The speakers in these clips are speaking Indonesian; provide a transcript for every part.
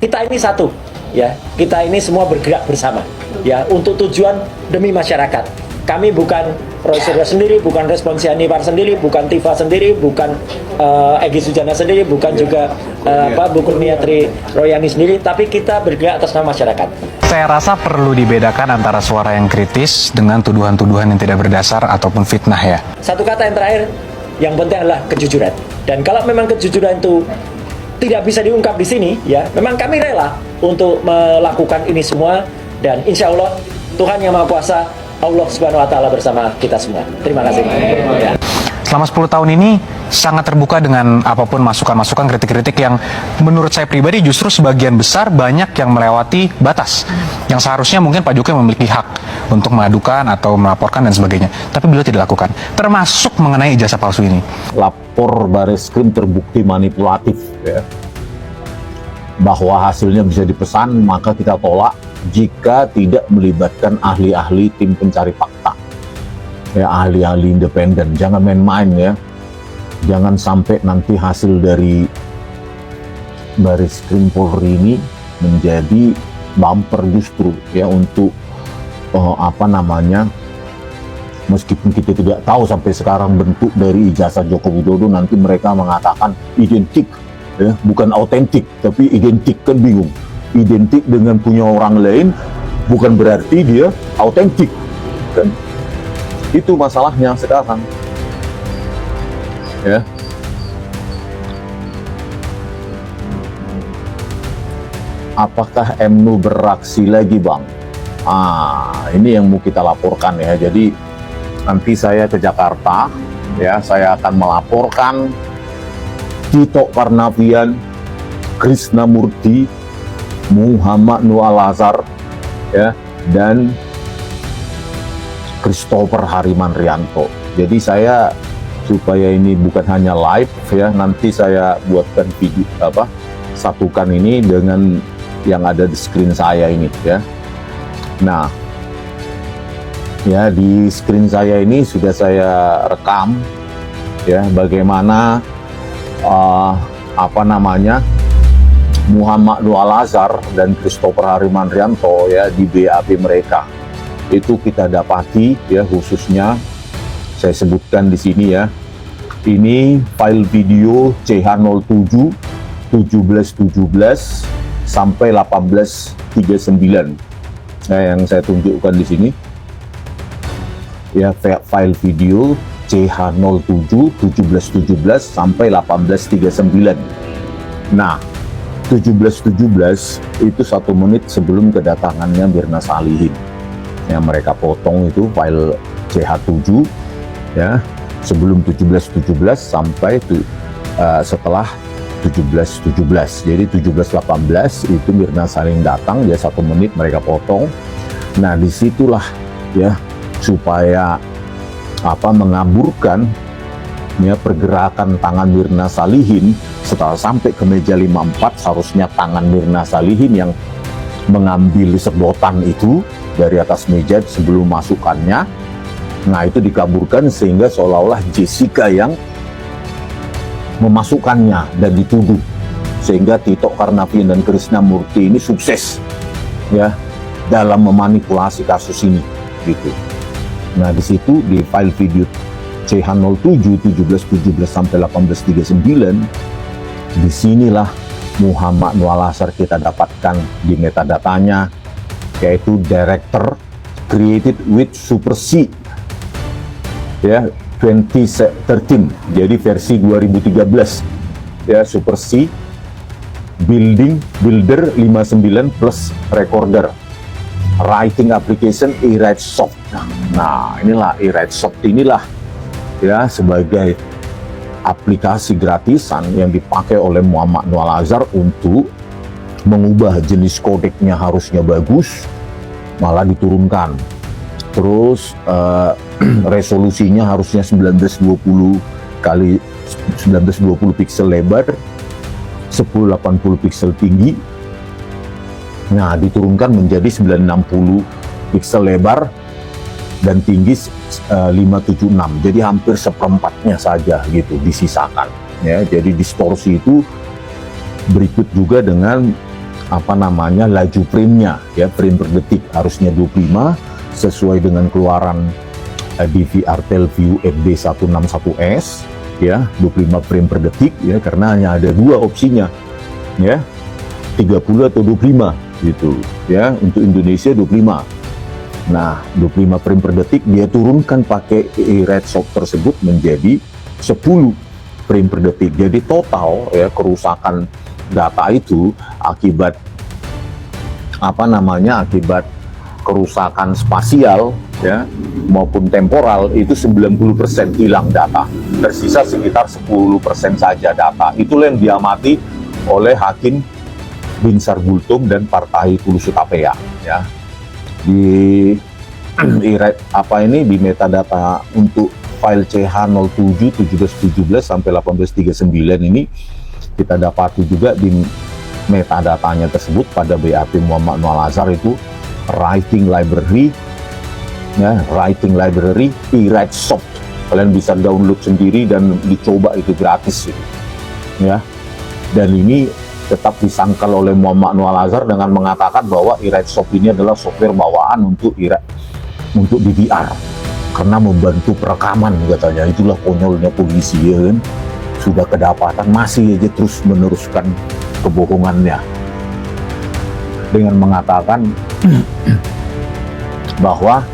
kita ini satu, ya. Kita ini semua bergerak bersama, ya, untuk tujuan demi masyarakat. Kami bukan Roy Suryo sendiri, bukan Responsi Anwar sendiri, bukan Tifa sendiri, bukan Egy Sujana sendiri, bukan juga Bu Kurniatri Royani sendiri, tapi kita bergerak atas nama masyarakat. Saya rasa perlu dibedakan antara suara yang kritis dengan tuduhan-tuduhan yang tidak berdasar ataupun fitnah ya. Satu kata yang terakhir, yang penting adalah kejujuran. Dan kalau memang kejujuran itu tidak bisa diungkap di sini, ya, memang kami rela untuk melakukan ini semua, dan insya Allah Tuhan Yang Maha Kuasa, Allah Subhanahu Wa Taala bersama kita semua. Terima kasih. Ya. Selama 10 tahun ini sangat terbuka dengan apapun masukan-masukan, kritik-kritik yang menurut saya pribadi justru sebagian besar banyak yang melewati batas. Yang seharusnya mungkin Pak Jokowi memiliki hak untuk mengadukan atau melaporkan dan sebagainya. Tapi beliau tidak lakukan. Termasuk mengenai ijazah palsu ini. Lapor Bareskrim terbukti manipulatif, ya. Bahwa hasilnya bisa dipesan, maka kita tolak jika tidak melibatkan ahli-ahli tim pencari fakta, ya, ahli-ahli independen. Jangan main-main, ya, jangan sampai nanti hasil dari Bareskrim Polri ini menjadi bumper justru, ya, untuk meskipun kita tidak tahu sampai sekarang bentuk dari ijazah Joko Widodo, nanti mereka mengatakan identik, ya, bukan autentik, tapi identik. Kan bingung. Identik dengan punya orang lain bukan berarti dia autentik, kan? Itu masalahnya sekarang, ya. Apakah MNU beraksi lagi, Bang? Ini yang mau kita laporkan, ya. Jadi nanti saya ke Jakarta, ya, saya akan melaporkan Tito Karnavian, Krisnamurti, Muhammad Nur Al-Azhar, ya, dan Christopher Harimanrianto. Jadi saya, supaya ini bukan hanya live, ya, nanti saya buatkan video, satukan ini dengan yang ada di screen saya ini, ya. Nah, ya, di screen saya ini sudah saya rekam, ya, bagaimana Muhammad Nur Al-Azhar dan Christopher Harimanrianto, ya, di BAP mereka. Itu kita dapati, ya, khususnya saya sebutkan di sini, ya. Ini file video CH07 1717 sampai 1839. Nah, yang saya tunjukkan di sini, ya, file video CH07 1717 sampai 1839. Nah, 1717 itu 1 menit sebelum kedatangannya Mirna Salihin. Yang mereka potong itu file CH7, ya, sebelum 1717 sampai setelah 1717. Jadi 1718 itu Mirna Salihin datang, dia 1 menit mereka potong. Nah, disitulah, ya, supaya mengaburkan, ya, pergerakan tangan Mirna Salihin. Setelah sampai ke meja 54, seharusnya tangan Mirna Salihin yang mengambil sedotan itu dari atas meja sebelum masukannya. Nah, itu dikaburkan sehingga seolah-olah Jessica yang memasukkannya dan dituduh, sehingga Tito Karnavian dan Krisnamurti ini sukses, ya, dalam memanipulasi kasus ini, gitu. Nah, di situ di file video CH07 1717 sampai 1839, disinilah Muhammad Nur Al-Azhar kita dapatkan di metadatanya, yaitu Director Created with Super C, ya, 2013, jadi versi 2013, ya, Super C, Builder 59 plus Recorder, Writing Application eWriteSoft. Nah, inilah eWriteSoft inilah, ya, sebagai aplikasi gratisan yang dipakai oleh Muhammad Nur Al-Azhar untuk mengubah jenis kodeknya harusnya bagus, malah diturunkan. Terus resolusinya harusnya 1920 kali 1920 piksel lebar, 1080 piksel tinggi. Nah, diturunkan menjadi 960 piksel lebar dan tinggi 576. Jadi hampir seperempatnya saja gitu disisakan, ya. Jadi distorsi itu berikut juga dengan apa namanya laju frame-nya, ya, frame per detik harusnya 25 sesuai dengan keluaran DVR Telview FB161S, ya, 25 frame per detik, ya, karena hanya ada dua opsinya, ya, 30 atau 25 gitu, ya. Untuk Indonesia 25. Nah, 25 frame per detik dia turunkan pakai Redshot tersebut menjadi 10 frame per detik. Jadi total, ya, kerusakan data itu akibat apa namanya akibat kerusakan spasial, ya, maupun temporal itu 90% hilang data, tersisa sekitar 10% saja data. Itulah yang diamati oleh Hakim Binsar Gultom dan Partai Tulus Utapea, ya. Di di metadata untuk file CH07 1717 sampai 1839 ini kita dapati juga di metadatanya tersebut pada BAP Muhammad Noel Azhar itu writing library, ya, writing library eRightSoft. Kalian bisa download sendiri dan dicoba, itu gratis, gitu, ya. Dan ini tetap disangkal oleh Muhammad Noel Azhar dengan mengatakan bahwa eRightSoft ini adalah software bawaan untuk DVR karena membantu perekaman, katanya. Itulah konyolnya polisi, ya kan, sudah kedapatan masih aja terus meneruskan kebohongannya dengan mengatakan bahwa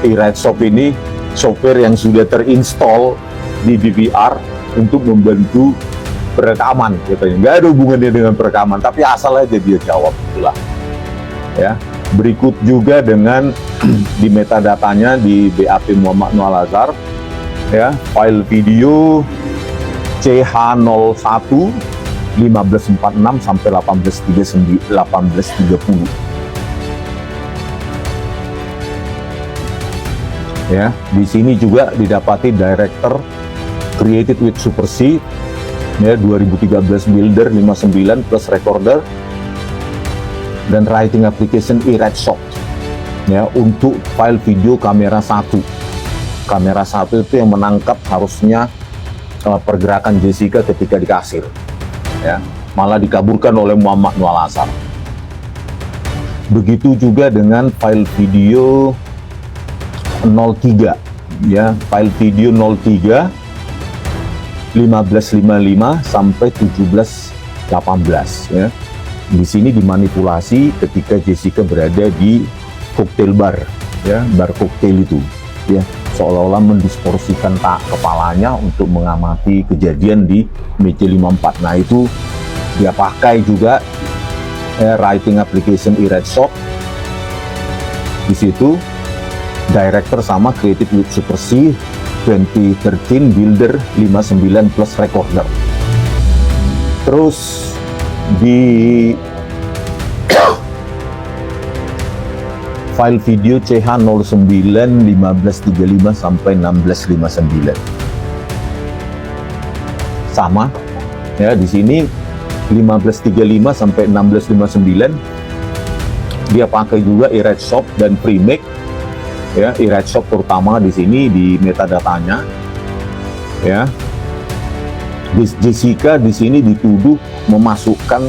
eRightSoft ini software yang sudah terinstall di DVR untuk membantu perekaman, katanya. Nggak ada hubungannya dengan perekaman, tapi asal aja dia jawab, itulah, ya. Berikut juga dengan di metadatanya di BAP Muhammad Noel Azhar, ya, file video CH01 1546 sampai 1830. Ya, di sini juga didapati director created with Super C, ya, 2013 builder 59 plus recorder dan writing application eRightSoft, ya, untuk file video kamera 1. Kamera 1 itu yang menangkap harusnya pergerakan Jessica ketika di kasir, ya, malah dikaburkan oleh Muhammad Noel Azhar. Begitu juga dengan file video 03, ya, file video 03 1555 sampai 1718, ya. Di sini dimanipulasi ketika Jessica berada di cocktail bar, ya, bar cocktail itu, ya, seolah-olah mendistorsikan kepalanya untuk mengamati kejadian di meja 54. Nah, itu dia pakai juga writing application eRightSoft. Di situ director sama created with Super C 2013 builder 59 plus recorder. Terus di file video CH09 1535 sampai 1659 sama, ya. Di sini 1535 sampai 1659 dia pakai juga eRightSoft dan Premake, ya. eRightSoft terutama di sini di metadatanya, ya. Jessica di sini dituduh memasukkan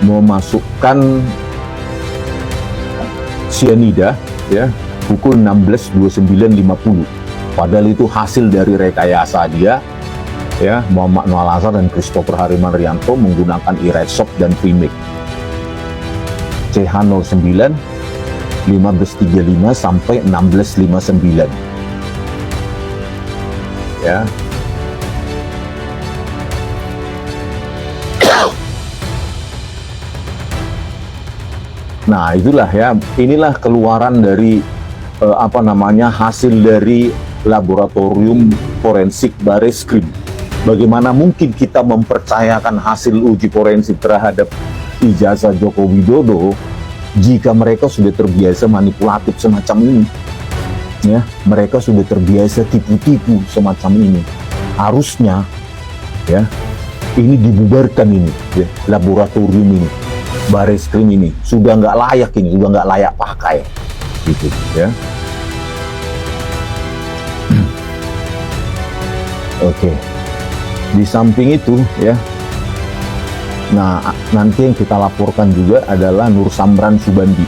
memasukkan cyanida, ya, pukul 16.29.50. Padahal itu hasil dari rekayasa dia, ya, Muhammad Noel Azhar dan Christopher Hariman Rianto menggunakan eRightSoft dan Premake. CH09 1535 sampai 1659, ya. Nah, itulah, ya, inilah keluaran dari hasil dari laboratorium forensik Bareskrim. Bagaimana mungkin kita mempercayakan hasil uji forensik terhadap ijazah Joko Widodo jika mereka sudah terbiasa manipulatif semacam ini, ya, mereka sudah terbiasa tipu-tipu semacam ini. Harusnya, ya, ini dibubarkan, ini, ya, laboratorium ini, Bareskrim ini sudah nggak layak, ini sudah nggak layak pakai, gitu, ya. Oke, Di samping itu ya, nah nanti yang kita laporkan juga adalah Nur Samran Subandi